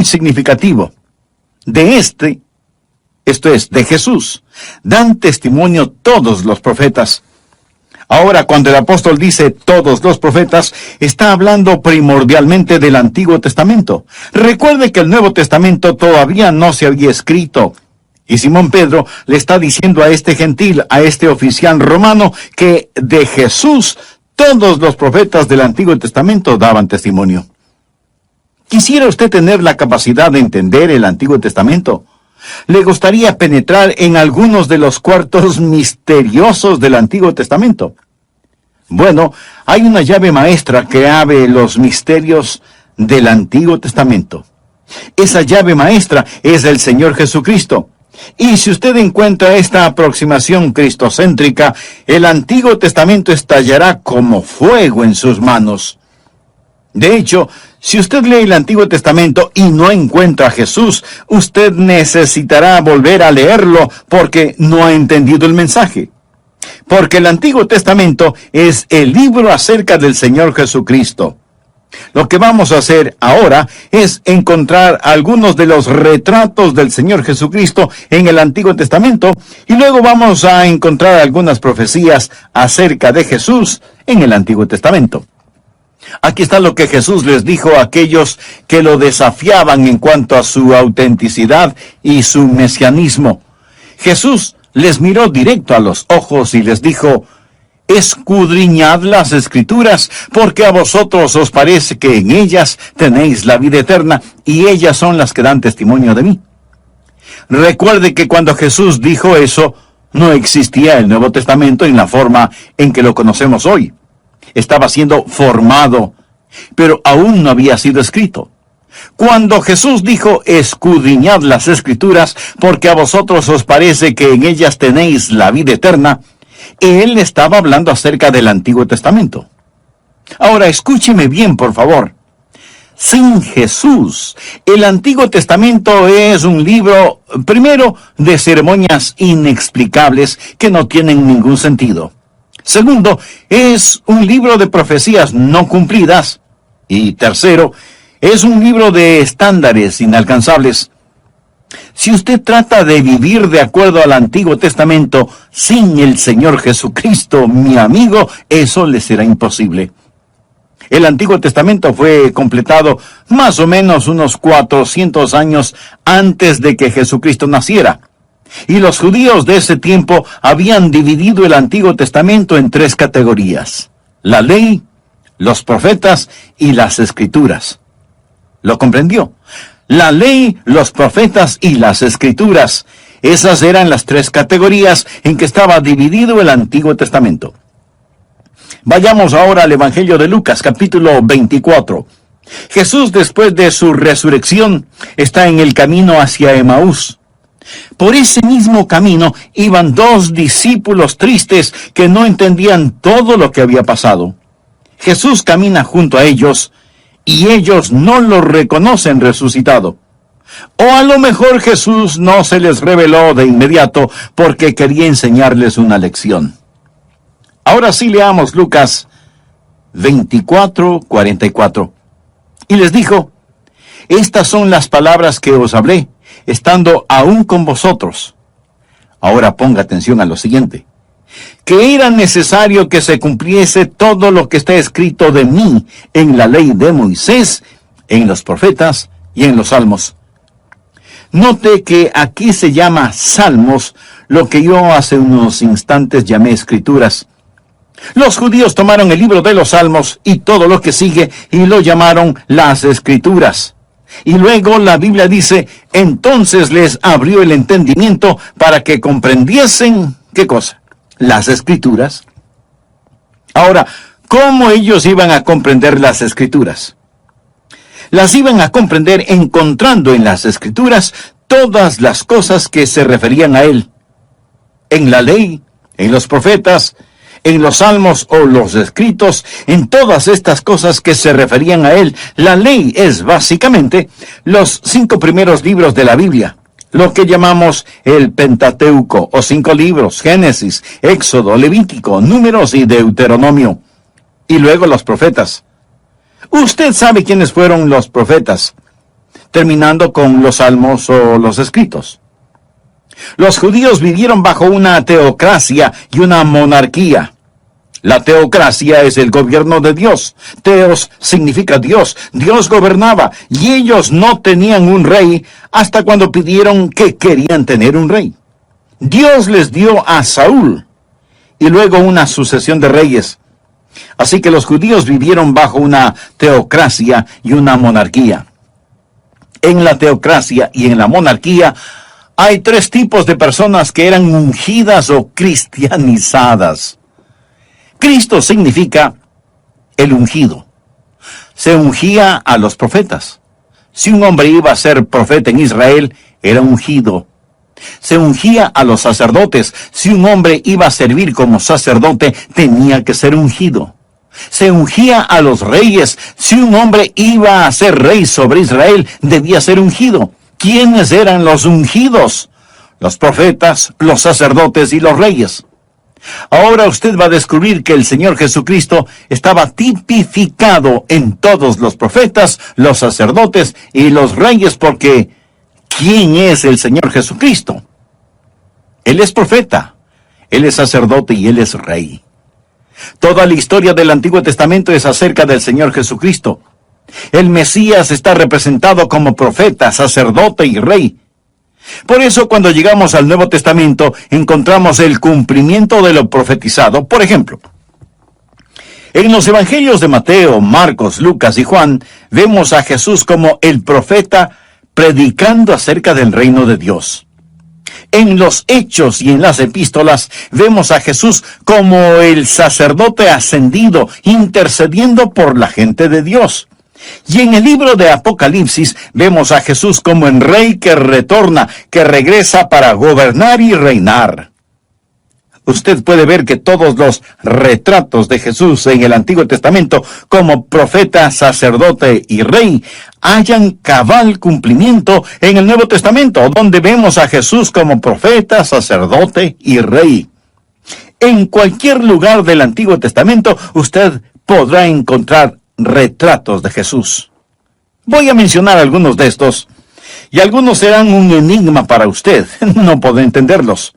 muy significativo. Esto es, de Jesús, dan testimonio todos los profetas. Ahora, cuando el apóstol dice todos los profetas, está hablando primordialmente del Antiguo Testamento. Recuerde que el Nuevo Testamento todavía no se había escrito. Y Simón Pedro le está diciendo a este gentil, a este oficial romano, que de Jesús todos los profetas del Antiguo Testamento daban testimonio. ¿Quisiera usted tener la capacidad de entender el Antiguo Testamento? ¿Le gustaría penetrar en algunos de los cuartos misteriosos del Antiguo Testamento? Bueno, hay una llave maestra que abre los misterios del Antiguo Testamento. Esa llave maestra es el Señor Jesucristo. Y si usted encuentra esta aproximación cristocéntrica, el Antiguo Testamento estallará como fuego en sus manos. De hecho, si usted lee el Antiguo Testamento y no encuentra a Jesús, usted necesitará volver a leerlo porque no ha entendido el mensaje. Porque el Antiguo Testamento es el libro acerca del Señor Jesucristo. Lo que vamos a hacer ahora es encontrar algunos de los retratos del Señor Jesucristo en el Antiguo Testamento y luego vamos a encontrar algunas profecías acerca de Jesús en el Antiguo Testamento. Aquí está lo que Jesús les dijo a aquellos que lo desafiaban en cuanto a su autenticidad y su mesianismo. Jesús les miró directo a los ojos y les dijo: escudriñad las Escrituras, porque a vosotros os parece que en ellas tenéis la vida eterna, y ellas son las que dan testimonio de mí. Recuerde que cuando Jesús dijo eso, no existía el Nuevo Testamento en la forma en que lo conocemos hoy. Estaba siendo formado, pero aún no había sido escrito. Cuando Jesús dijo, escudriñad las Escrituras, porque a vosotros os parece que en ellas tenéis la vida eterna, Él estaba hablando acerca del Antiguo Testamento. Ahora, escúcheme bien, por favor. Sin Jesús, el Antiguo Testamento es un libro, primero, de ceremonias inexplicables que no tienen ningún sentido. Segundo, es un libro de profecías no cumplidas. Y tercero, es un libro de estándares inalcanzables. Si usted trata de vivir de acuerdo al Antiguo Testamento sin el Señor Jesucristo, mi amigo, eso le será imposible. El Antiguo Testamento fue completado más o menos unos 400 años antes de que Jesucristo naciera. Y los judíos de ese tiempo habían dividido el Antiguo Testamento en 3 categorías: la ley, los profetas y las Escrituras. ¿Lo comprendió? La ley, los profetas y las Escrituras. Esas eran las 3 categorías en que estaba dividido el Antiguo Testamento. Vayamos ahora al Evangelio de Lucas, capítulo 24. Jesús, después de su resurrección, está en el camino hacia Emaús. Por ese mismo camino iban 2 discípulos tristes que no entendían todo lo que había pasado. Jesús camina junto a ellos y ellos no lo reconocen resucitado. O a lo mejor Jesús no se les reveló de inmediato porque quería enseñarles una lección. Ahora sí leamos Lucas 24:44. Y les dijo: estas son las palabras que os hablé, estando aún con vosotros. Ahora ponga atención a lo siguiente: que era necesario que se cumpliese todo lo que está escrito de mí en la ley de Moisés, en los profetas y en los salmos. Note que aquí se llama salmos lo que yo hace unos instantes llamé escrituras. Los judíos tomaron el libro de los salmos y todo lo que sigue y lo llamaron las escrituras. Y luego la Biblia dice: entonces les abrió el entendimiento para que comprendiesen, ¿qué cosa? Las Escrituras. Ahora, ¿cómo ellos iban a comprender las Escrituras? Las iban a comprender encontrando en las Escrituras todas las cosas que se referían a Él. En la ley, en los profetas, en los salmos o los escritos, en todas estas cosas que se referían a Él. La ley es básicamente los 5 primeros libros de la Biblia, lo que llamamos el Pentateuco, o 5 libros: Génesis, Éxodo, Levítico, Números y Deuteronomio. Y luego los profetas. Usted sabe quiénes fueron los profetas. terminando con los salmos o los escritos. Los judíos vivieron bajo una teocracia y una monarquía. La teocracia es el gobierno de Dios. Teos significa Dios. Dios gobernaba y ellos no tenían un rey hasta cuando pidieron que querían tener un rey. Dios les dio a Saúl y luego una sucesión de reyes. Así que los judíos vivieron bajo una teocracia y una monarquía. En la teocracia y en la monarquía hay tres tipos de personas que eran ungidas o cristianizadas. Cristo significa el ungido. Se ungía a los profetas. Si un hombre iba a ser profeta en Israel, era ungido. Se ungía a los sacerdotes. Si un hombre iba a servir como sacerdote, tenía que ser ungido. Se ungía a los reyes. Si un hombre iba a ser rey sobre Israel, debía ser ungido. ¿Quiénes eran los ungidos? Los profetas, los sacerdotes y los reyes. Ahora usted va a descubrir que el Señor Jesucristo estaba tipificado en todos los profetas, los sacerdotes y los reyes, porque ¿quién es el Señor Jesucristo? Él es profeta, Él es sacerdote y Él es rey. Toda la historia del Antiguo Testamento es acerca del Señor Jesucristo. El Mesías está representado como profeta, sacerdote y rey. Por eso, cuando llegamos al Nuevo Testamento, encontramos el cumplimiento de lo profetizado. Por ejemplo, en los evangelios de Mateo, Marcos, Lucas y Juan, vemos a Jesús como el profeta predicando acerca del reino de Dios. En los Hechos y en las epístolas, vemos a Jesús como el sacerdote ascendido, intercediendo por la gente de Dios. Y en el libro de Apocalipsis vemos a Jesús como el rey que retorna, que regresa para gobernar y reinar. Usted puede ver que todos los retratos de Jesús en el Antiguo Testamento como profeta, sacerdote y rey hallan cabal cumplimiento en el Nuevo Testamento, donde vemos a Jesús como profeta, sacerdote y rey. En cualquier lugar del Antiguo Testamento usted podrá encontrar retratos de Jesús. Voy a mencionar algunos de estos, y algunos serán un enigma para usted. No puede entenderlos.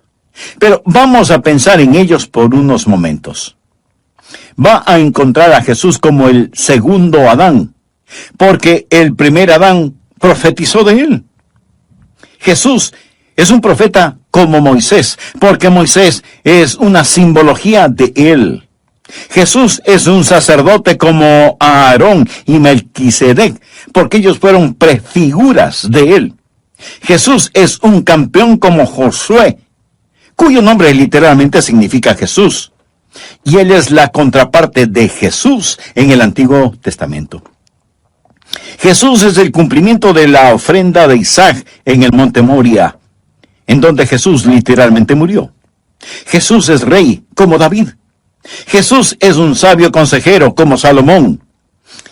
Pero vamos a pensar en ellos por unos momentos. Va a encontrar a Jesús como el segundo Adán, porque el primer Adán profetizó de él. Jesús es un profeta como Moisés, porque Moisés es una simbología de él. Jesús es un sacerdote como Aarón y Melquisedec, porque ellos fueron prefiguras de él. Jesús es un campeón como Josué, cuyo nombre literalmente significa Jesús. Y él es la contraparte de Jesús en el Antiguo Testamento. Jesús es el cumplimiento de la ofrenda de Isaac en el monte Moria, en donde Jesús literalmente murió. Jesús es rey como David. Jesús es un sabio consejero como Salomón.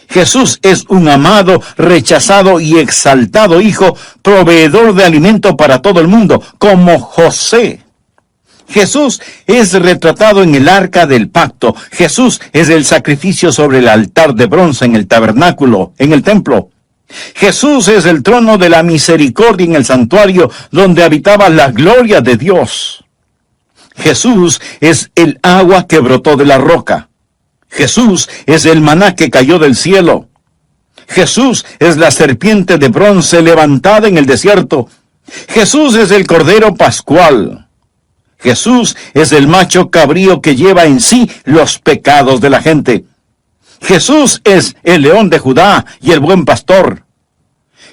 Jesús es un amado, rechazado y exaltado hijo, proveedor de alimento para todo el mundo, como José. Jesús es retratado en el arca del pacto. Jesús es el sacrificio sobre el altar de bronce en el tabernáculo, en el templo. Jesús es el trono de la misericordia en el santuario, donde habitaba la gloria de Dios. Jesús es el agua que brotó de la roca. Jesús es el maná que cayó del cielo. Jesús es la serpiente de bronce levantada en el desierto. Jesús es el cordero pascual. Jesús es el macho cabrío que lleva en sí los pecados de la gente. Jesús es el león de Judá y el buen pastor.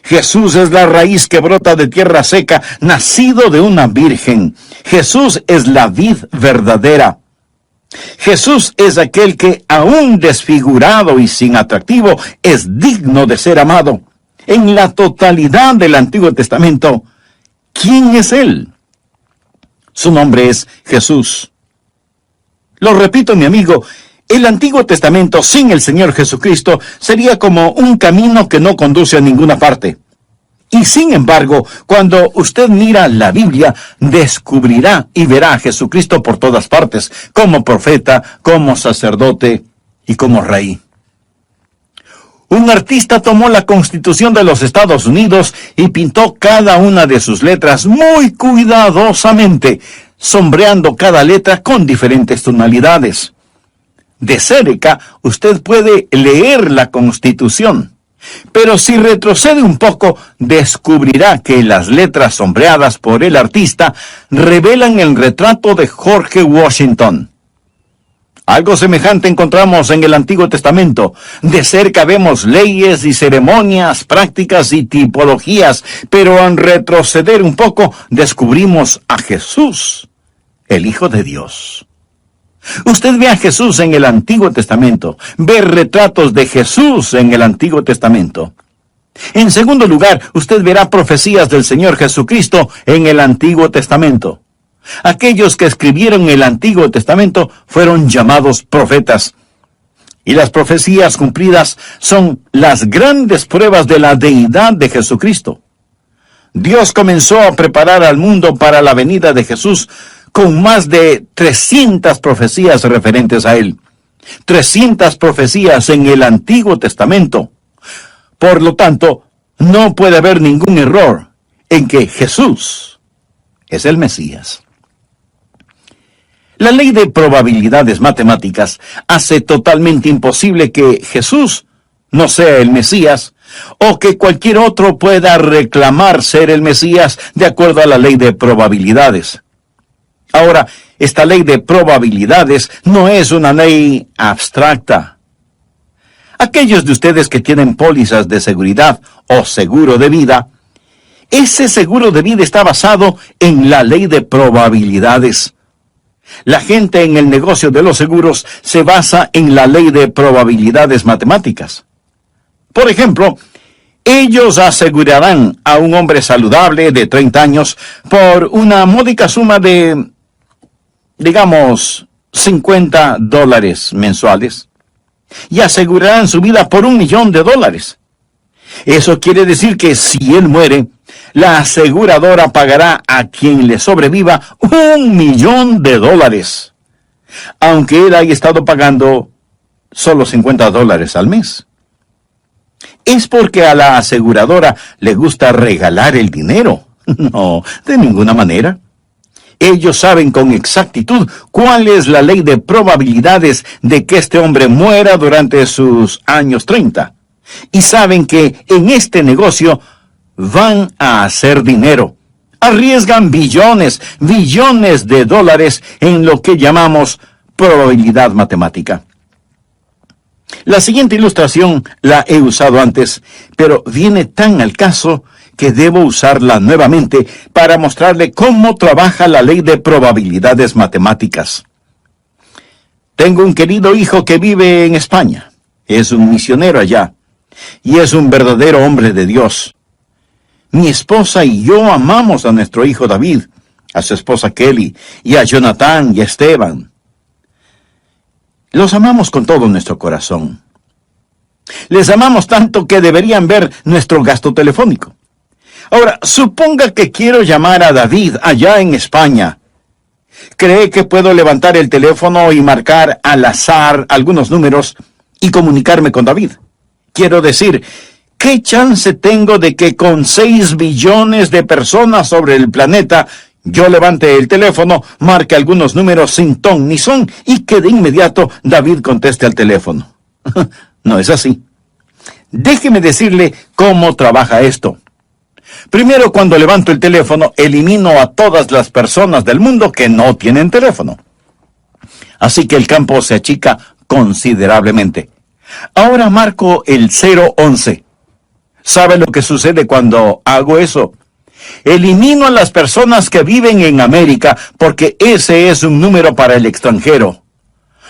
Jesús es la raíz que brota de tierra seca, nacido de una virgen. Jesús es la vid verdadera. Jesús es aquel que, aún desfigurado y sin atractivo, es digno de ser amado. En la totalidad del Antiguo Testamento, ¿quién es Él? Su nombre es Jesús. Lo repito, mi amigo, el Antiguo Testamento sin el Señor Jesucristo sería como un camino que no conduce a ninguna parte. Y sin embargo, cuando usted mira la Biblia, descubrirá y verá a Jesucristo por todas partes, como profeta, como sacerdote y como rey. Un artista tomó la Constitución de los Estados Unidos y pintó cada una de sus letras muy cuidadosamente, sombreando cada letra con diferentes tonalidades. De cerca, usted puede leer la Constitución, pero si retrocede un poco, descubrirá que las letras sombreadas por el artista revelan el retrato de George Washington. Algo semejante encontramos en el Antiguo Testamento. De cerca vemos leyes y ceremonias, prácticas y tipologías, pero al retroceder un poco descubrimos a Jesús, el Hijo de Dios. Usted ve a Jesús en el Antiguo Testamento, ve retratos de Jesús en el Antiguo Testamento. En segundo lugar, usted verá profecías del Señor Jesucristo en el Antiguo Testamento. Aquellos que escribieron el Antiguo Testamento fueron llamados profetas. Y las profecías cumplidas son las grandes pruebas de la deidad de Jesucristo. Dios comenzó a preparar al mundo para la venida de Jesús con más de 300 profecías referentes a Él. 300 profecías en el Antiguo Testamento. Por lo tanto, no puede haber ningún error en que Jesús es el Mesías. La ley de probabilidades matemáticas hace totalmente imposible que Jesús no sea el Mesías o que cualquier otro pueda reclamar ser el Mesías de acuerdo a la ley de probabilidades. Ahora, esta ley de probabilidades no es una ley abstracta. Aquellos de ustedes que tienen pólizas de seguridad o seguro de vida, ese seguro de vida está basado en la ley de probabilidades. La gente en el negocio de los seguros se basa en la ley de probabilidades matemáticas. Por ejemplo, ellos asegurarán a un hombre saludable de 30 años por una módica suma de, digamos, $50 mensuales, y asegurarán su vida por $1,000,000. Eso quiere decir que si él muere, la aseguradora pagará a quien le sobreviva $1,000,000, aunque él haya estado pagando solo $50 al mes. ¿Es porque a la aseguradora le gusta regalar el dinero? No, de ninguna manera. Ellos saben con exactitud cuál es la ley de probabilidades de que este hombre muera durante sus años 30. Y saben que en este negocio van a hacer dinero. Arriesgan billones de dólares en lo que llamamos probabilidad matemática. La siguiente ilustración la he usado antes, pero viene tan al caso que debo usarla nuevamente para mostrarle cómo trabaja la ley de probabilidades matemáticas. Tengo un querido hijo que vive en España. Es un misionero allá, y es un verdadero hombre de Dios. Mi esposa y yo amamos a nuestro hijo David, a su esposa Kelly, y a Jonathan y a Esteban. Los amamos con todo nuestro corazón. Les amamos tanto que deberían ver nuestro gasto telefónico. Ahora, suponga que quiero llamar a David allá en España. ¿Cree que puedo levantar el teléfono y marcar al azar algunos números y comunicarme con David? Quiero decir, ¿qué chance tengo de que con 6 billones de personas sobre el planeta yo levante el teléfono, marque algunos números sin ton ni son y que de inmediato David conteste al teléfono? No es así. Déjeme decirle cómo trabaja esto. Primero, cuando levanto el teléfono, elimino a todas las personas del mundo que no tienen teléfono. Así que el campo se achica considerablemente. Ahora marco el 011. ¿Sabe lo que sucede cuando hago eso? Elimino a las personas que viven en América porque ese es un número para el extranjero.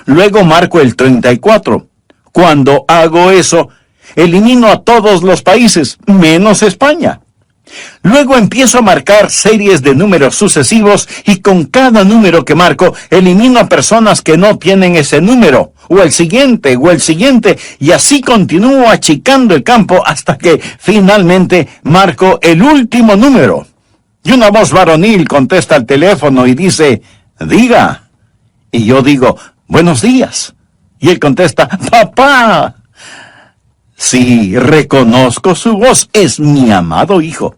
Luego marco el 34. Cuando hago eso, elimino a todos los países, menos España. Luego empiezo a marcar series de números sucesivos y con cada número que marco, elimino a personas que no tienen ese número, o el siguiente, y así continúo achicando el campo hasta que finalmente marco el último número. Y una voz varonil contesta al teléfono y dice, diga. Y yo digo, buenos días. Y él contesta, papá. Sí, reconozco su voz, es mi amado hijo.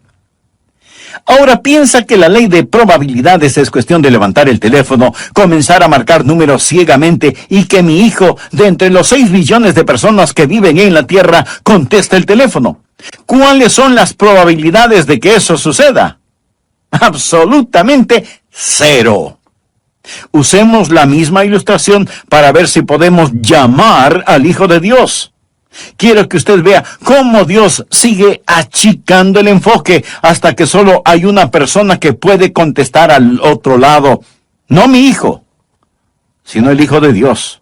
Ahora piensa que la ley de probabilidades es cuestión de levantar el teléfono, comenzar a marcar números ciegamente y que mi hijo, de entre los 6 billones de personas que viven en la Tierra, conteste el teléfono. ¿Cuáles son las probabilidades de que eso suceda? Absolutamente 0. Usemos la misma ilustración para ver si podemos llamar al Hijo de Dios. Quiero que usted vea cómo Dios sigue achicando el enfoque hasta que solo hay una persona que puede contestar al otro lado. No mi hijo, sino el Hijo de Dios.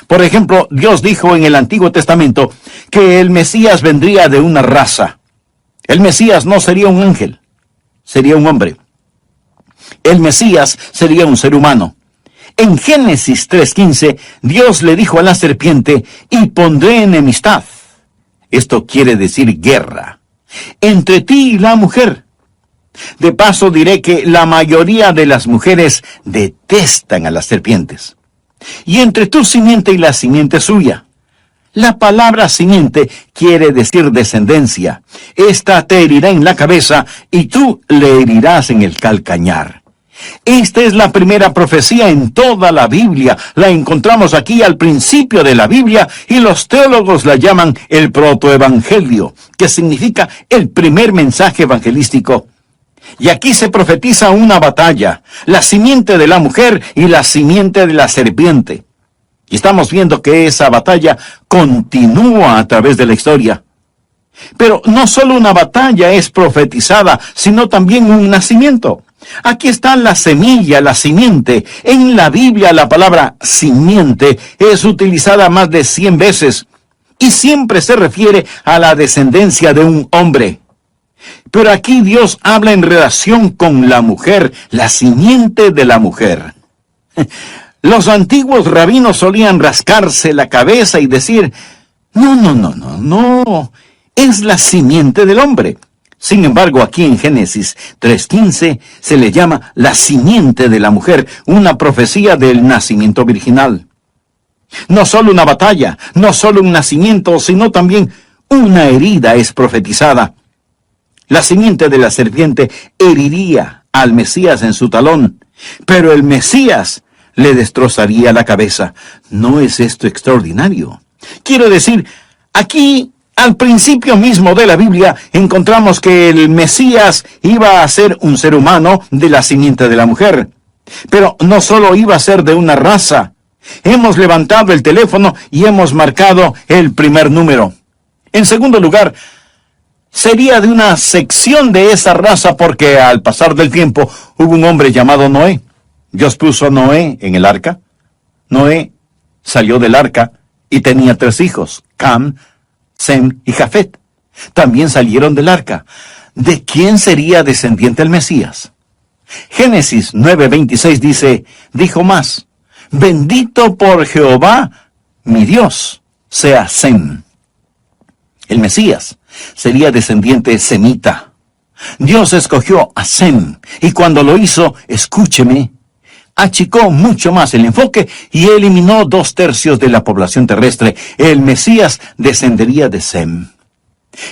Por ejemplo, Dios dijo en el Antiguo Testamento que el Mesías vendría de una raza. El Mesías no sería un ángel, sería un hombre. El Mesías sería un ser humano. En Génesis 3:15, Dios le dijo a la serpiente, y pondré enemistad. Esto quiere decir guerra, entre ti y la mujer. De paso diré que la mayoría de las mujeres detestan a las serpientes. Y entre tu simiente y la simiente suya. La palabra simiente quiere decir descendencia. Esta te herirá en la cabeza y tú le herirás en el calcañar. Esta es la primera profecía en toda la Biblia. La encontramos aquí al principio de la Biblia y los teólogos la llaman el protoevangelio, que significa el primer mensaje evangelístico. Y aquí se profetiza una batalla, la simiente de la mujer y la simiente de la serpiente. Y estamos viendo que esa batalla continúa a través de la historia. Pero no solo una batalla es profetizada, sino también un nacimiento. Aquí está la semilla, la simiente. En la Biblia la palabra simiente es utilizada más de 100 veces y siempre se refiere a la descendencia de un hombre. Pero aquí Dios habla en relación con la mujer, la simiente de la mujer. Los antiguos rabinos solían rascarse la cabeza y decir, no, es la simiente del hombre. Sin embargo, aquí en Génesis 3:15 se le llama la simiente de la mujer, una profecía del nacimiento virginal. No solo una batalla, no solo un nacimiento, sino también una herida es profetizada. La simiente de la serpiente heriría al Mesías en su talón, pero el Mesías le destrozaría la cabeza. ¿No es esto extraordinario? Quiero decir, aquí al principio mismo de la Biblia encontramos que el Mesías iba a ser un ser humano de la simiente de la mujer. Pero no solo iba a ser de una raza. Hemos levantado el teléfono y hemos marcado el primer número. En segundo lugar, sería de una sección de esa raza porque al pasar del tiempo hubo un hombre llamado Noé. Dios puso a Noé en el arca. Noé salió del arca y tenía 3 hijos, Cam, Sem y Jafet. También salieron del arca. ¿De quién sería descendiente el Mesías? Génesis 9:26 dijo más, bendito por Jehová, mi Dios, sea Sem. El Mesías sería descendiente semita. Dios escogió a Sem, y cuando lo hizo, escúcheme, achicó mucho más el enfoque y eliminó 2/3 de la población terrestre. El Mesías descendería de Sem.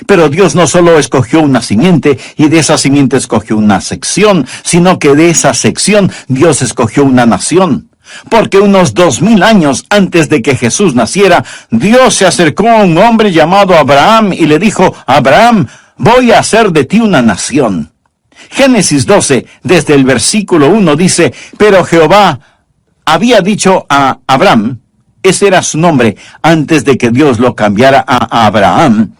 Pero Dios no solo escogió una simiente y de esa simiente escogió una sección, sino que de esa sección Dios escogió una nación. Porque unos 2000 años antes de que Jesús naciera, Dios se acercó a un hombre llamado Abraham y le dijo, Abraham, voy a hacer de ti una nación. Génesis 12, desde el versículo 1 dice, pero Jehová había dicho a Abraham, ese era su nombre antes de que Dios lo cambiara a Abraham,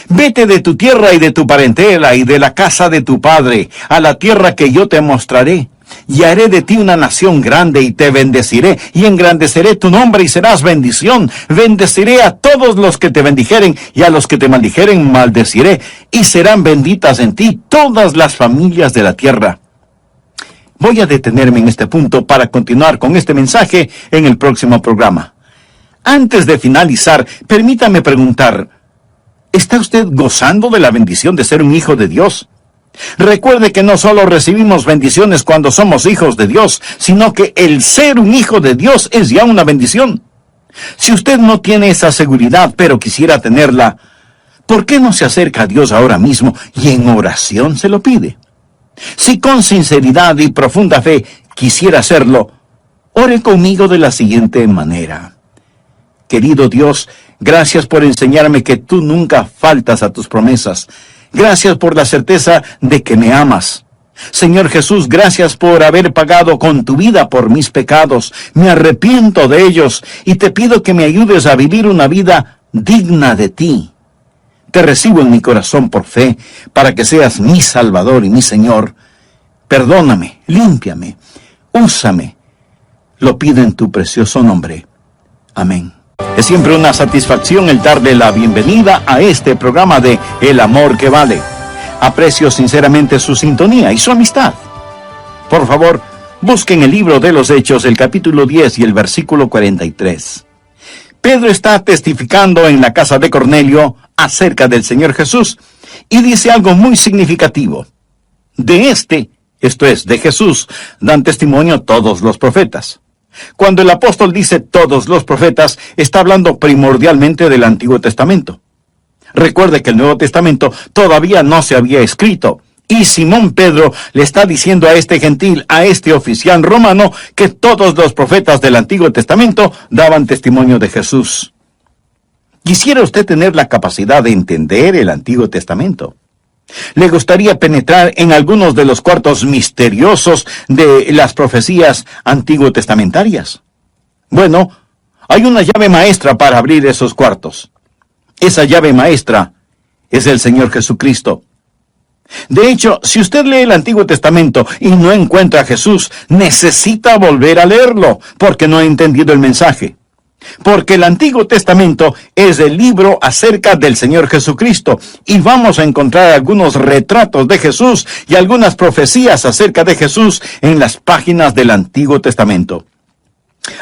vete de tu tierra y de tu parentela y de la casa de tu padre, a la tierra que yo te mostraré. Y haré de ti una nación grande y te bendeciré y engrandeceré tu nombre y serás bendición. Bendeciré a todos los que te bendijeren y a los que te maldijeren maldeciré y serán benditas en ti todas las familias de la tierra. Voy a detenerme en este punto para continuar con este mensaje en el próximo programa. Antes de finalizar, permítame preguntar, ¿está usted gozando de la bendición de ser un hijo de Dios? Recuerde que no solo recibimos bendiciones cuando somos hijos de Dios, sino que el ser un hijo de Dios es ya una bendición. Si usted no tiene esa seguridad, pero quisiera tenerla, ¿por qué no se acerca a Dios ahora mismo y en oración se lo pide? Si con sinceridad y profunda fe quisiera hacerlo, ore conmigo de la siguiente manera. Querido Dios, gracias por enseñarme que tú nunca faltas a tus promesas. Gracias por la certeza de que me amas. Señor Jesús, gracias por haber pagado con tu vida por mis pecados. Me arrepiento de ellos y te pido que me ayudes a vivir una vida digna de ti. Te recibo en mi corazón por fe, para que seas mi Salvador y mi Señor. Perdóname, límpiame, úsame. Lo pido en tu precioso nombre. Amén. Es siempre una satisfacción el darle la bienvenida a este programa de El Amor que Vale. Aprecio sinceramente su sintonía y su amistad. Por favor, busquen el libro de los Hechos, el capítulo 10 y el versículo 43. Pedro está testificando en la casa de Cornelio acerca del Señor Jesús y dice algo muy significativo. De esto es, de Jesús, dan testimonio todos los profetas. Cuando el apóstol dice todos los profetas, está hablando primordialmente del Antiguo Testamento. Recuerde que el Nuevo Testamento todavía no se había escrito, y Simón Pedro le está diciendo a este gentil, a este oficial romano, que todos los profetas del Antiguo Testamento daban testimonio de Jesús. ¿Quisiera usted tener la capacidad de entender el Antiguo Testamento? ¿Le gustaría penetrar en algunos de los cuartos misteriosos de las profecías antiguo testamentarias? Bueno, hay una llave maestra para abrir esos cuartos. Esa llave maestra es el Señor Jesucristo. De hecho, si usted lee el Antiguo Testamento y no encuentra a Jesús, necesita volver a leerlo, porque no ha entendido el mensaje. Porque el Antiguo Testamento es el libro acerca del Señor Jesucristo, y vamos a encontrar algunos retratos de Jesús y algunas profecías acerca de Jesús en las páginas del Antiguo Testamento.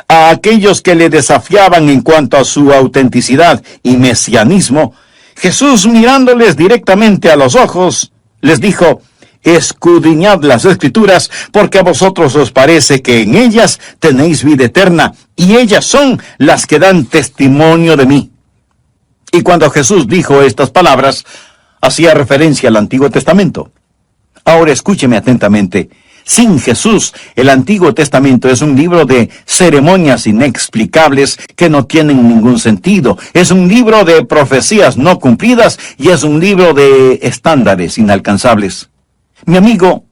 A aquellos que le desafiaban en cuanto a su autenticidad y mesianismo, Jesús, mirándoles directamente a los ojos, les dijo: escudriñad las Escrituras, porque a vosotros os parece que en ellas tenéis vida eterna, y ellas son las que dan testimonio de mí. Y cuando Jesús dijo estas palabras, hacía referencia al Antiguo Testamento. Ahora escúcheme atentamente. Sin Jesús, el Antiguo Testamento es un libro de ceremonias inexplicables que no tienen ningún sentido. Es un libro de profecías no cumplidas y es un libro de estándares inalcanzables. Mi amigo,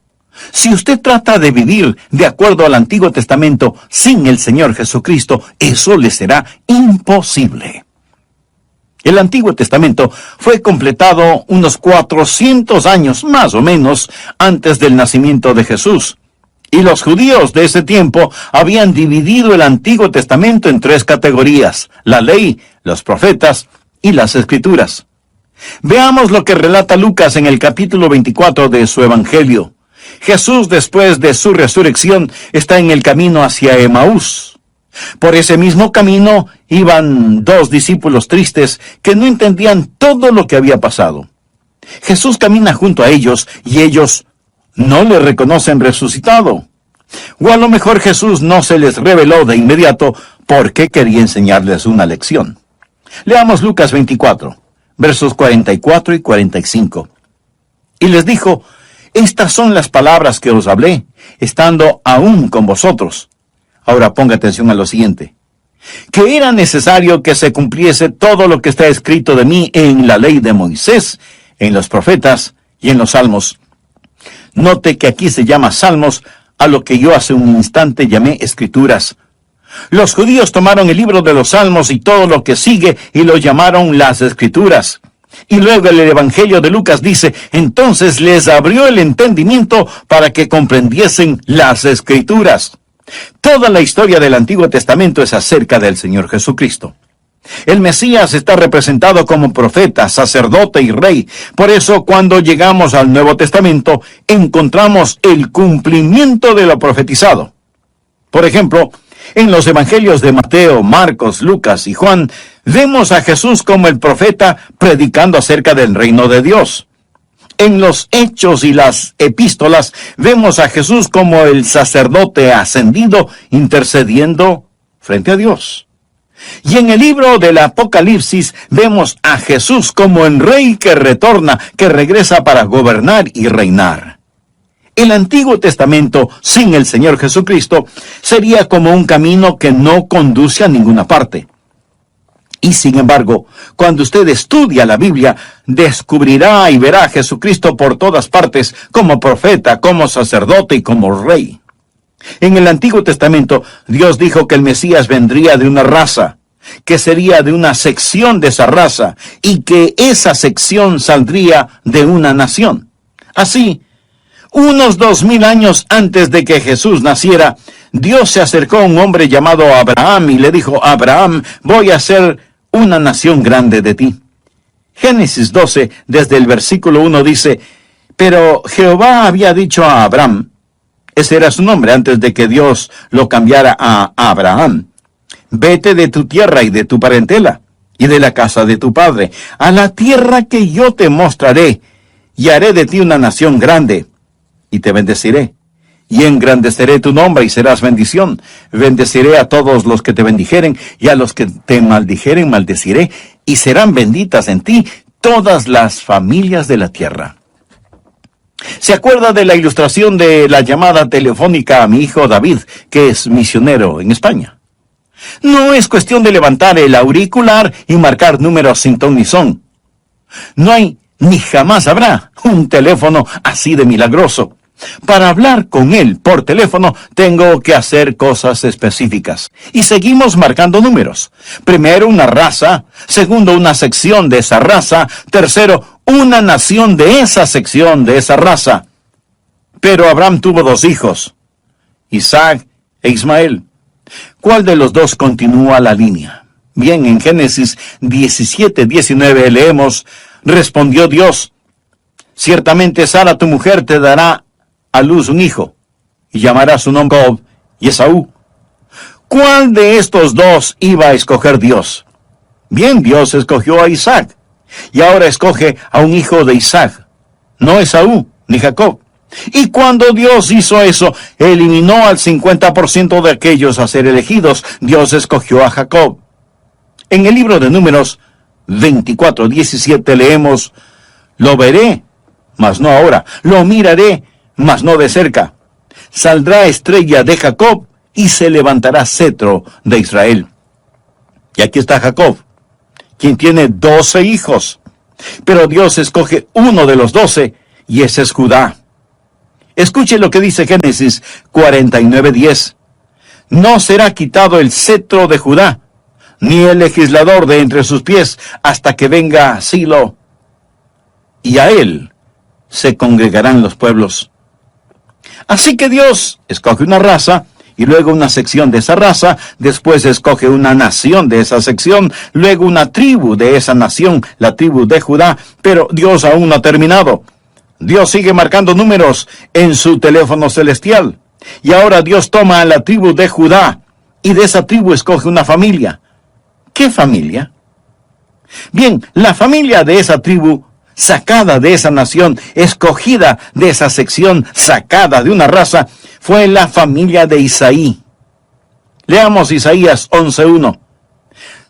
si usted trata de vivir de acuerdo al Antiguo Testamento sin el Señor Jesucristo, eso le será imposible. El Antiguo Testamento fue completado unos 400 años, más o menos, antes del nacimiento de Jesús. Y los judíos de ese tiempo habían dividido el Antiguo Testamento en 3 categorías: la ley, los profetas y las Escrituras. Veamos lo que relata Lucas en el capítulo 24 de su Evangelio. Jesús, después de su resurrección, está en el camino hacia Emaús. Por ese mismo camino iban 2 discípulos tristes que no entendían todo lo que había pasado. Jesús camina junto a ellos y ellos no le reconocen resucitado. O a lo mejor Jesús no se les reveló de inmediato porque quería enseñarles una lección. Leamos Lucas 24, versos 44 y 45. Y les dijo: estas son las palabras que os hablé, estando aún con vosotros. Ahora ponga atención a lo siguiente: que era necesario que se cumpliese todo lo que está escrito de mí en la ley de Moisés, en los profetas y en los salmos. Note que aquí se llama salmos a lo que yo hace un instante llamé escrituras. Los judíos tomaron el libro de los salmos y todo lo que sigue y lo llamaron las escrituras. Y luego el Evangelio de Lucas dice: entonces les abrió el entendimiento para que comprendiesen las escrituras. Toda la historia del Antiguo Testamento es acerca del Señor Jesucristo. El Mesías está representado como profeta, sacerdote y rey. Por eso, cuando llegamos al Nuevo Testamento, encontramos el cumplimiento de lo profetizado. Por ejemplo, en los evangelios de Mateo, Marcos, Lucas y Juan, vemos a Jesús como el profeta predicando acerca del reino de Dios. En los Hechos y las Epístolas vemos a Jesús como el sacerdote ascendido intercediendo frente a Dios. Y en el libro del Apocalipsis vemos a Jesús como el rey que retorna, que regresa para gobernar y reinar. El Antiguo Testamento, sin el Señor Jesucristo, sería como un camino que no conduce a ninguna parte. Y sin embargo, cuando usted estudia la Biblia, descubrirá y verá a Jesucristo por todas partes, como profeta, como sacerdote y como rey. En el Antiguo Testamento, Dios dijo que el Mesías vendría de una raza, que sería de una sección de esa raza, y que esa sección saldría de una nación. Así, unos 2000 años antes de que Jesús naciera, Dios se acercó a un hombre llamado Abraham y le dijo: Abraham, voy a hacer una nación grande de ti. Génesis 12, desde el versículo 1 dice: pero Jehová había dicho a Abraham, ese era su nombre antes de que Dios lo cambiara a Abraham: vete de tu tierra y de tu parentela, y de la casa de tu padre, a la tierra que yo te mostraré, y haré de ti una nación grande, y te bendeciré, y engrandeceré tu nombre, y serás bendición. Bendeciré a todos los que te bendijeren, y a los que te maldijeren maldeciré, y serán benditas en ti todas las familias de la tierra. ¿Se acuerda de la ilustración de la llamada telefónica a mi hijo David, que es misionero en España? No es cuestión de levantar el auricular y marcar números sin ton ni son. No hay ni jamás habrá un teléfono así de milagroso. Para hablar con él por teléfono tengo que hacer cosas específicas. Y seguimos marcando números. Primero una raza, segundo una sección de esa raza, tercero una nación de esa sección de esa raza. Pero Abraham tuvo 2 hijos, Isaac e Ismael. ¿Cuál de los dos continúa la línea? Bien, en Génesis 17:19 leemos: respondió Dios: ciertamente Sara tu mujer te dará a luz un hijo, y llamará su nombre Jacob y Esaú. ¿Cuál de estos dos iba a escoger Dios? Bien, Dios escogió a Isaac, y ahora escoge a un hijo de Isaac, no Esaú ni Jacob. Y cuando Dios hizo eso, eliminó al 50% de aquellos a ser elegidos. Dios escogió a Jacob. En el libro de Números 24:17 leemos: lo veré, mas no ahora; lo miraré, mas no de cerca. Saldrá estrella de Jacob, y se levantará cetro de Israel. Y aquí está Jacob, quien tiene 12 hijos. Pero Dios escoge uno de los 12, y ese es Judá. Escuche lo que dice Génesis 49:10. No será quitado el cetro de Judá, ni el legislador de entre sus pies, hasta que venga Silo, y a él se congregarán los pueblos. Así que Dios escoge una raza, y luego una sección de esa raza, después escoge una nación de esa sección, luego una tribu de esa nación, la tribu de Judá, pero Dios aún no ha terminado. Dios sigue marcando números en su teléfono celestial, y ahora Dios toma a la tribu de Judá, y de esa tribu escoge una familia. ¿Qué familia? Bien, la familia de esa tribu, sacada de esa nación, escogida de esa sección, sacada de una raza, fue la familia de Isaí. Leamos Isaías 11:1.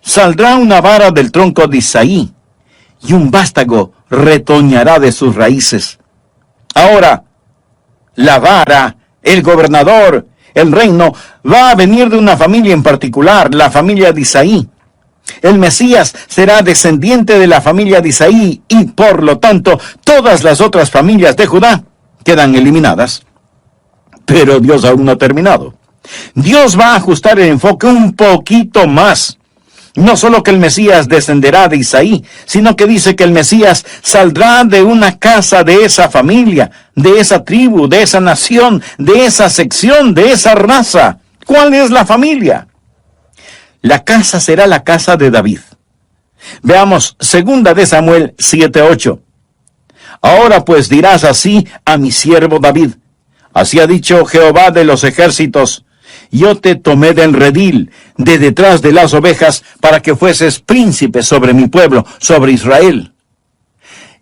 Saldrá una vara del tronco de Isaí, y un vástago retoñará de sus raíces. Ahora, la vara, el gobernador, el reino, va a venir de una familia en particular, la familia de Isaí. El Mesías será descendiente de la familia de Isaí, y por lo tanto, todas las otras familias de Judá quedan eliminadas. Pero Dios aún no ha terminado. Dios va a ajustar el enfoque un poquito más. No solo que el Mesías descenderá de Isaí, sino que dice que el Mesías saldrá de una casa de esa familia, de esa tribu, de esa nación, de esa sección, de esa raza. ¿Cuál es la familia? La casa será la casa de David. Veamos 2 de Samuel 7:8. Ahora pues dirás así a mi siervo David: así ha dicho Jehová de los ejércitos: yo te tomé del redil, de detrás de las ovejas, para que fueses príncipe sobre mi pueblo, sobre Israel.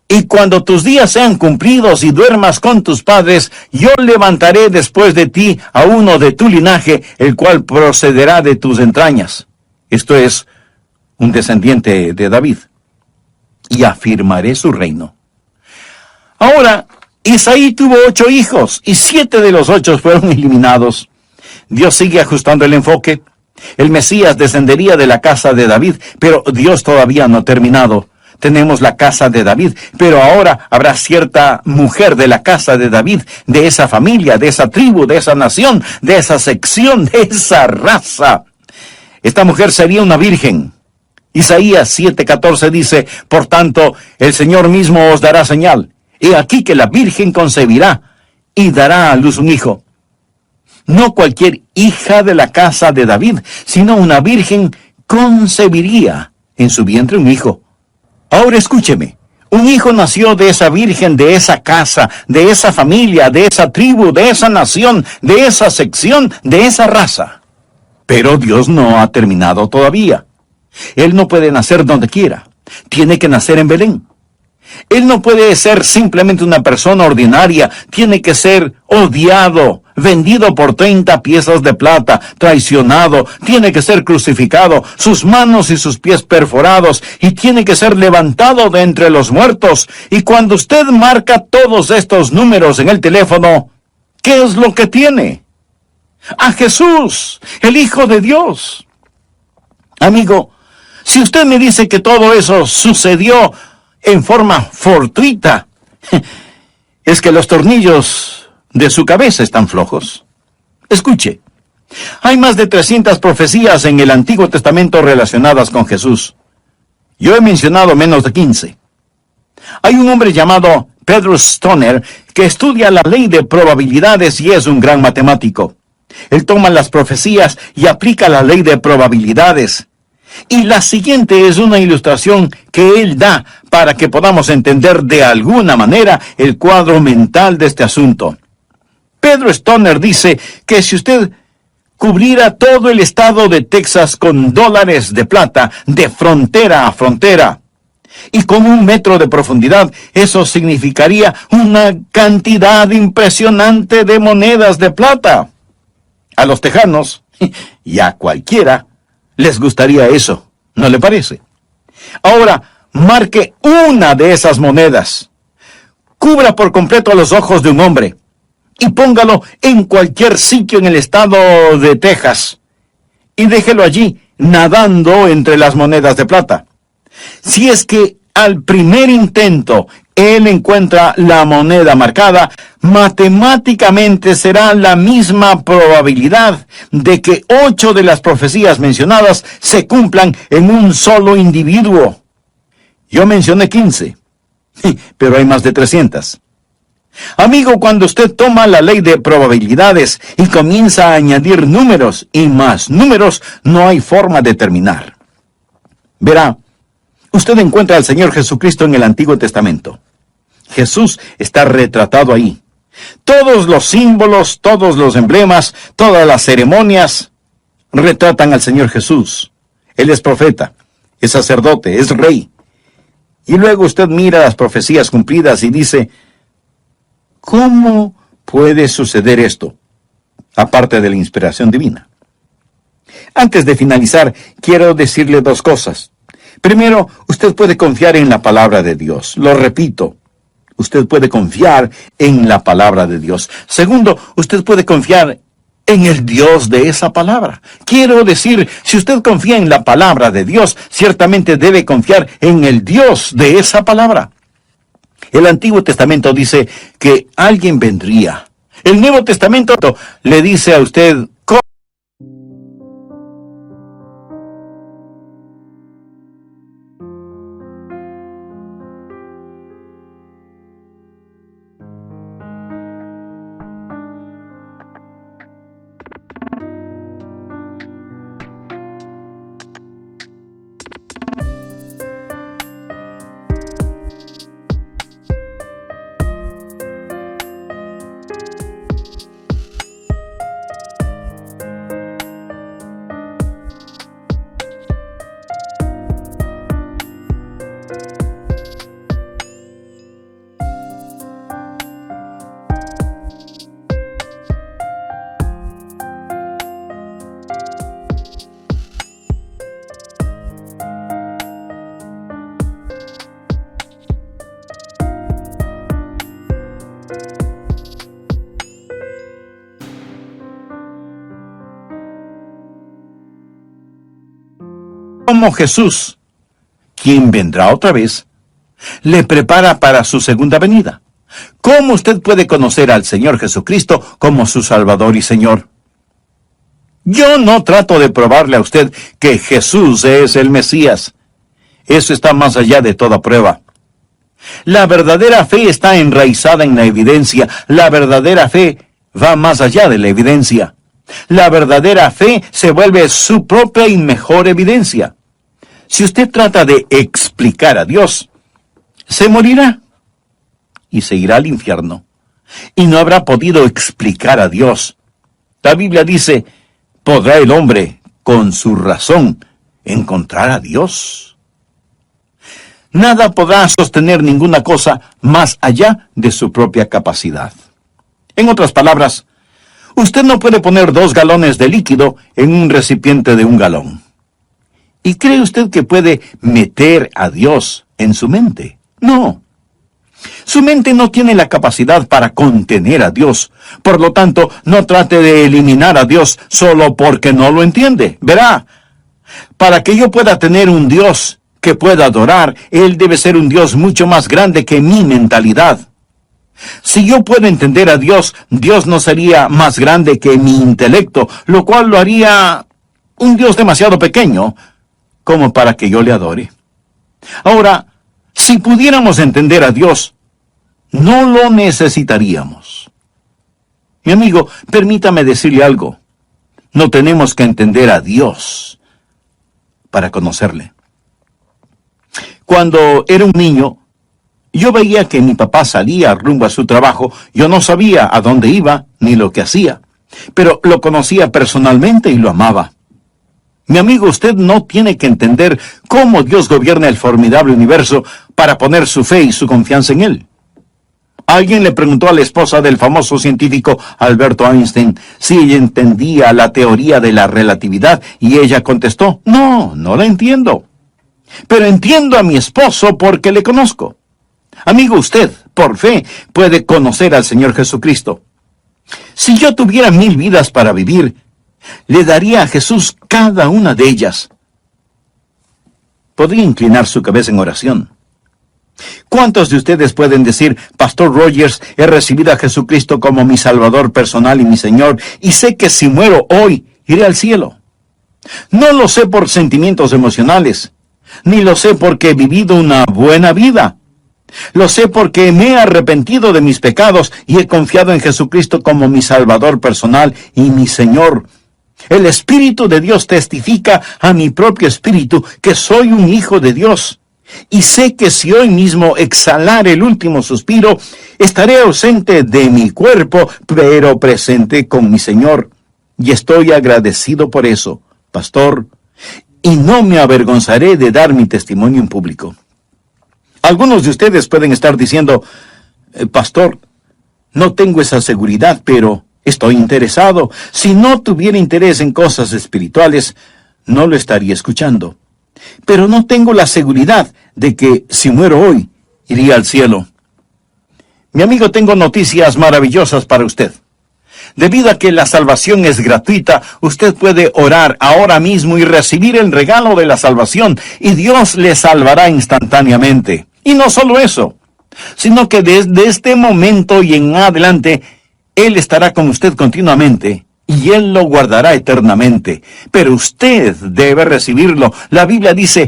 Y cuando tus días sean cumplidos y duermas con tus padres, yo levantaré después de ti a uno de tu linaje, el cual procederá de tus entrañas. esto es, un descendiente de David, y afirmaré su reino. Ahora, Isaí tuvo 8 hijos, y 7 de los 8 fueron eliminados. Dios sigue ajustando el enfoque. El Mesías descendería de la casa de David, pero Dios todavía no ha terminado. Tenemos la casa de David, pero ahora habrá cierta mujer de la casa de David, de esa familia, de esa tribu, de esa nación, de esa sección, de esa raza. Esta mujer sería una virgen. Isaías 7:14 dice, por tanto, el Señor mismo os dará señal. He aquí que la virgen concebirá y dará a luz un hijo. No cualquier hija de la casa de David, sino una virgen concebiría en su vientre un hijo. Ahora escúcheme, un hijo nació de esa virgen, de esa casa, de esa familia, de esa tribu, de esa nación, de esa sección, de esa raza. Pero Dios no ha terminado todavía. Él no puede nacer donde quiera. Tiene que nacer en Belén. Él no puede ser simplemente una persona ordinaria. Tiene que ser odiado, vendido por 30 piezas de plata, traicionado. Tiene que ser crucificado, sus manos y sus pies perforados, y tiene que ser levantado de entre los muertos. Y cuando usted marca todos estos números en el teléfono, ¿qué es lo que tiene? A Jesús, el Hijo de Dios. Amigo, si usted me dice que todo eso sucedió en forma fortuita, es que los tornillos de su cabeza están flojos. Escuche, hay más de 300 profecías en el Antiguo Testamento relacionadas con Jesús. Yo he mencionado menos de 15. Hay un hombre llamado Pedro Stoner que estudia la ley de probabilidades y es un gran matemático. Él toma las profecías y aplica la ley de probabilidades. Y la siguiente es una ilustración que él da para que podamos entender de alguna manera el cuadro mental de este asunto. Pedro Stoner dice que si usted cubriera todo el estado de Texas con dólares de plata de frontera a frontera y con 1 metro de profundidad, eso significaría una cantidad impresionante de monedas de plata. A los tejanos y a cualquiera les gustaría eso, ¿no le parece? Ahora, marque una de esas monedas. Cubra por completo los ojos de un hombre y póngalo en cualquier sitio en el estado de Texas y déjelo allí nadando entre las monedas de plata. Si es que al primer intento él encuentra la moneda marcada, matemáticamente será la misma probabilidad de que 8 de las profecías mencionadas se cumplan en un solo individuo. Yo mencioné 15, pero hay más de 300. Amigo, cuando usted toma la ley de probabilidades y comienza a añadir números y más números, no hay forma de terminar. Verá, usted encuentra al Señor Jesucristo en el Antiguo Testamento. Jesús está retratado ahí. Todos los símbolos, todos los emblemas, todas las ceremonias retratan al Señor Jesús. Él es profeta, es sacerdote, es rey. Y luego usted mira las profecías cumplidas y dice, ¿cómo puede suceder esto? Aparte de la inspiración divina. Antes de finalizar, quiero decirle 2 cosas. Primero, usted puede confiar en la palabra de Dios. Lo repito, usted puede confiar en la palabra de Dios. Segundo, usted puede confiar en el Dios de esa palabra. Quiero decir, si usted confía en la palabra de Dios, ciertamente debe confiar en el Dios de esa palabra. El Antiguo Testamento dice que alguien vendría. El Nuevo Testamento le dice a usted cómo. cómo Jesús, quien vendrá otra vez, le prepara para su segunda venida. ¿Cómo usted puede conocer al Señor Jesucristo como su Salvador y Señor? Yo no trato de probarle a usted que Jesús es el Mesías. Eso está más allá de toda prueba. La verdadera fe está enraizada en la evidencia. La verdadera fe va más allá de la evidencia. La verdadera fe se vuelve su propia y mejor evidencia. Si usted trata de explicar a Dios, se morirá y se irá al infierno. Y no habrá podido explicar a Dios. La Biblia dice, ¿podrá el hombre, con su razón, encontrar a Dios? Nada podrá sostener ninguna cosa más allá de su propia capacidad. En otras palabras, usted no puede poner 2 galones de líquido en un recipiente de 1 galón. ¿Y cree usted que puede meter a Dios en su mente? No. Su mente no tiene la capacidad para contener a Dios. Por lo tanto, no trate de eliminar a Dios solo porque no lo entiende. Verá, para que yo pueda tener un Dios que pueda adorar, Él debe ser un Dios mucho más grande que mi mentalidad. Si yo puedo entender a Dios, Dios no sería más grande que mi intelecto, lo cual lo haría un Dios demasiado pequeño como para que yo le adore. Ahora, si pudiéramos entender a Dios, no lo necesitaríamos. Mi amigo, permítame decirle algo. No tenemos que entender a Dios para conocerle. Cuando era un niño, yo veía que mi papá salía rumbo a su trabajo. Yo no sabía a dónde iba ni lo que hacía, pero lo conocía personalmente y lo amaba. Mi amigo, usted no tiene que entender cómo Dios gobierna el formidable universo para poner su fe y su confianza en Él. Alguien le preguntó a la esposa del famoso científico Alberto Einstein si ella entendía la teoría de la relatividad y ella contestó, no la entiendo. Pero entiendo a mi esposo porque le conozco. Amigo, usted, por fe, puede conocer al Señor Jesucristo. Si yo tuviera 1000 vidas para vivir, le daría a Jesús cada una de ellas. Podría inclinar su cabeza en oración. ¿Cuántos de ustedes pueden decir, Pastor Rogers, he recibido a Jesucristo como mi Salvador personal y mi Señor, y sé que si muero hoy, iré al cielo? No lo sé por sentimientos emocionales, ni lo sé porque he vivido una buena vida. Lo sé porque me he arrepentido de mis pecados y he confiado en Jesucristo como mi Salvador personal y mi Señor. El Espíritu de Dios testifica a mi propio espíritu que soy un hijo de Dios. Y sé que si hoy mismo exhalar el último suspiro, estaré ausente de mi cuerpo, pero presente con mi Señor. Y estoy agradecido por eso, pastor, y no me avergonzaré de dar mi testimonio en público. Algunos de ustedes pueden estar diciendo, pastor, no tengo esa seguridad, pero estoy interesado. Si no tuviera interés en cosas espirituales, no lo estaría escuchando. Pero no tengo la seguridad de que si muero hoy, iría al cielo. Mi amigo, tengo noticias maravillosas para usted. Debido a que la salvación es gratuita, usted puede orar ahora mismo y recibir el regalo de la salvación, y Dios le salvará instantáneamente. Y no solo eso, sino que desde este momento y en adelante, Él estará con usted continuamente, y Él lo guardará eternamente. Pero usted debe recibirlo. La Biblia dice,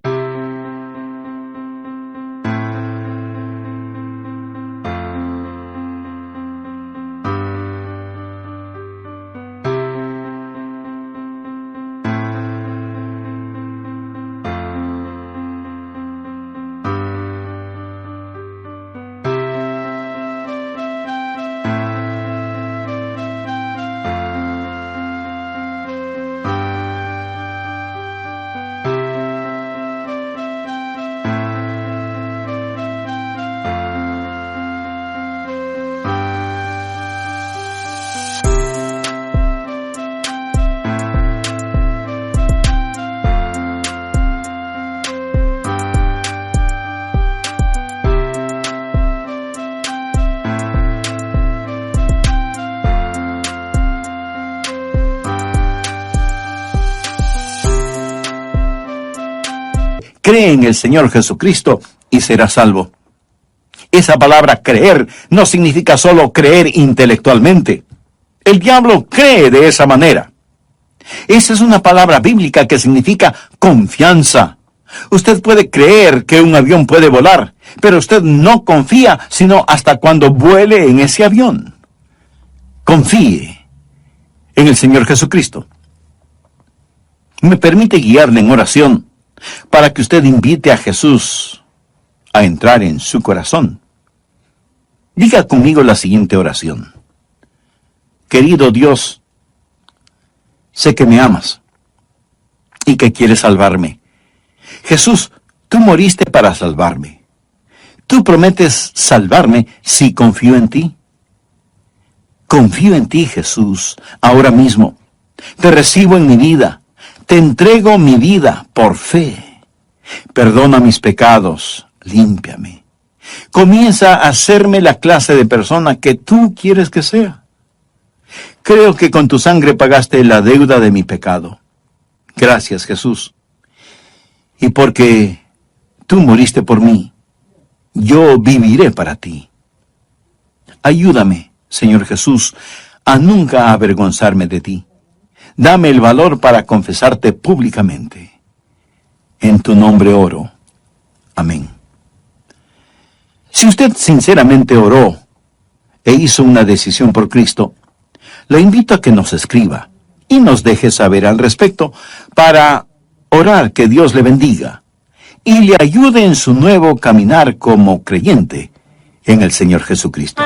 cree en el Señor Jesucristo y serás salvo. Esa palabra creer no significa solo creer intelectualmente. El diablo cree de esa manera. Esa es una palabra bíblica que significa confianza. Usted puede creer que un avión puede volar, pero usted no confía sino hasta cuando vuele en ese avión. Confíe en el Señor Jesucristo. Me permite guiarle en oración para que usted invite a Jesús a entrar en su corazón. Diga conmigo la siguiente oración. Querido Dios, sé que me amas y que quieres salvarme. Jesús, tú moriste para salvarme. Tú prometes salvarme si confío en ti. Confío en ti, Jesús, ahora mismo. Te recibo en mi vida. Te entrego mi vida por fe. Perdona mis pecados. Límpiame. Comienza a hacerme la clase de persona que tú quieres que sea. Creo que con tu sangre pagaste la deuda de mi pecado. Gracias, Jesús. Y porque tú moriste por mí, yo viviré para ti. Ayúdame, Señor Jesús, a nunca avergonzarme de ti. Dame el valor para confesarte públicamente. En tu nombre oro. Amén. Si usted sinceramente oró e hizo una decisión por Cristo, le invito a que nos escriba y nos deje saber al respecto para orar que Dios le bendiga y le ayude en su nuevo caminar como creyente en el Señor Jesucristo.